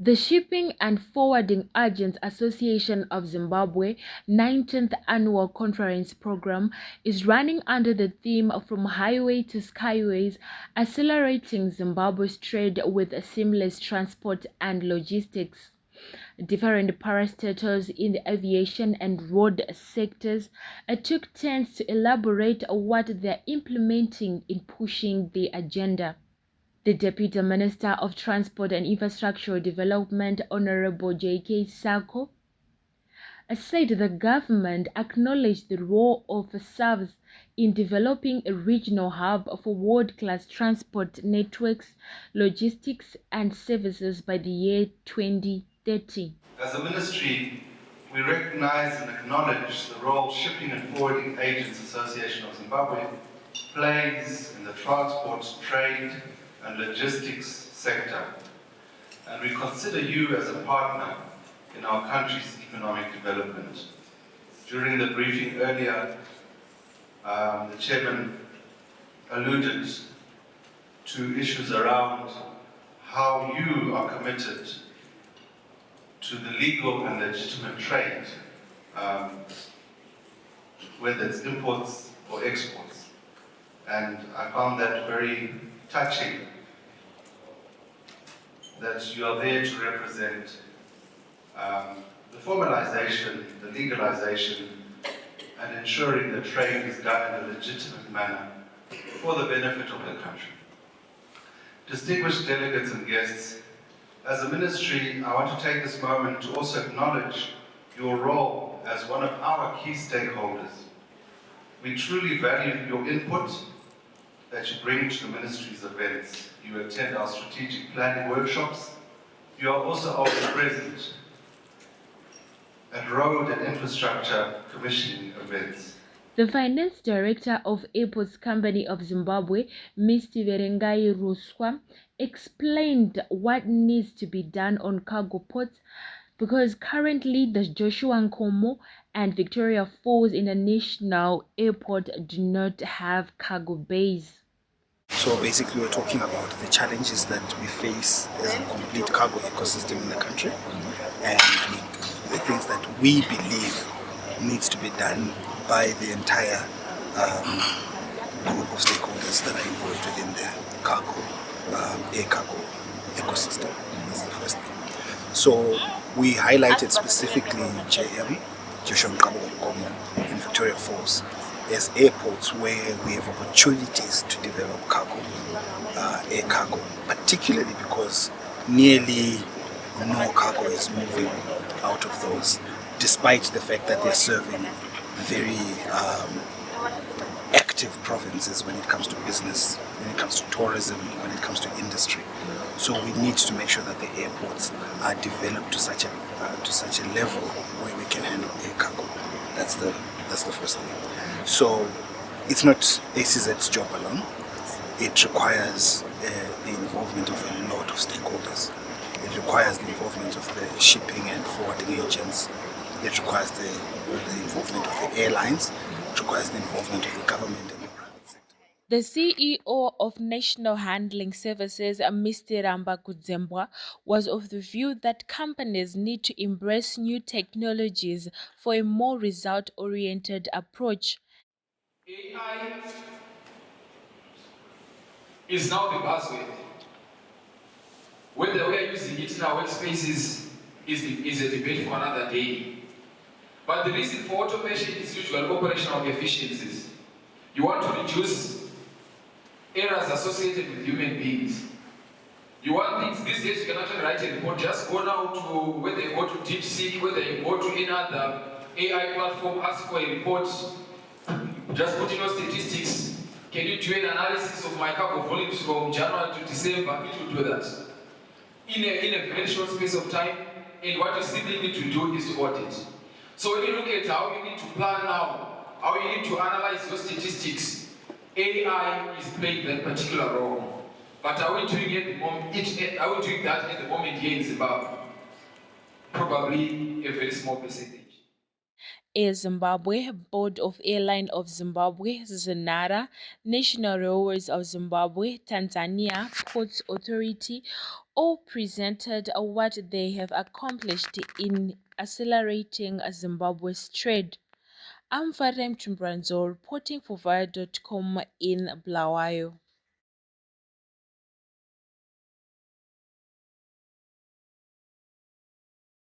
The Shipping and Forwarding Agents Association of Zimbabwe 19th Annual Conference Program is running under the theme From Highway to Skyways, Accelerating Zimbabwe's Trade with Seamless Transport and Logistics. Different parastatals in the aviation and road sectors took turns to elaborate what they are implementing in pushing the agenda. The Deputy Minister of Transport and Infrastructural Development, Honorable J.K. Sako, said the government acknowledged the role of SFAAZ in developing a regional hub for world-class transport networks, logistics and services by the year 2030. As a ministry, we recognize and acknowledge the role Shipping and Forwarding Agents Association of Zimbabwe plays in the transport, trade and logistics sector, and we consider you as a partner in our country's economic development. During the briefing earlier, the chairman alluded to issues around how you are committed to the legal and legitimate trade, whether it's imports or exports. And I found that very touching, that you are there to represent the formalization, the legalization, and ensuring that trade is done in a legitimate manner for the benefit of the country. Distinguished delegates and guests, as a ministry, I want to take this moment to also acknowledge your role as one of our key stakeholders. We truly value your input that you bring to the ministry's events. You attend our strategic planning workshops. You are also always present at road and infrastructure commissioning events. The Finance Director of Airports Company of Zimbabwe, Mr. Verengai Ruswa, explained what needs to be done on cargo ports because currently the Joshua Nkomo and Victoria Falls International Airport do not have cargo bays. So basically we're talking about the challenges that we face as a complete cargo ecosystem in the country and the things that we believe needs to be done by the entire group of stakeholders that are involved within the cargo, air cargo ecosystem. That's the first thing. So we highlighted specifically JM, Joshua Nkomo, and Victoria Falls as airports where we have opportunities to develop cargo, air cargo, particularly because nearly no cargo is moving out of those, despite the fact that they're serving very active provinces when it comes to business, when it comes to tourism, when it comes to industry. So we need to make sure that the airports are developed to such a level where we can handle air cargo. That's the first thing. So it's not ACZ's job alone. It requires the involvement of a lot of stakeholders. It requires the involvement of the shipping and forwarding agents. It requires the involvement of the airlines. It requires the involvement of the government and the private sector. The CEO of National Handling Services, Mr. Ramba Kudzembwa, was of the view that companies need to embrace new technologies for a more result-oriented approach. AI is now the buzzword. Whether we are using it in our workspaces is a debate for another day. But the reason for automation is usually operational efficiencies. You want to reduce errors associated with human beings. You want things, these days you can actually write a report, just go now to, whether you go to DeepSeek, whether you go to any other AI platform, ask for a report, just put in your statistics. Can you do an analysis of my cargo volumes from January to December? It will do that. In a very short space of time, and what you simply need to do is to audit. So when you look at how you need to plan now, how you need to analyze your statistics, AI is playing that particular role. But are we doing it at the moment? Are we doing that at the moment here in Zimbabwe? Probably a very small percentage. Air Zimbabwe, Board of Airline of Zimbabwe, ZINARA, National Railways of Zimbabwe, Tanzania, Ports Authority, all presented what they have accomplished in accelerating Zimbabwe's trade. I'm Farem Chimbranzo reporting for Via.com in Bulawayo.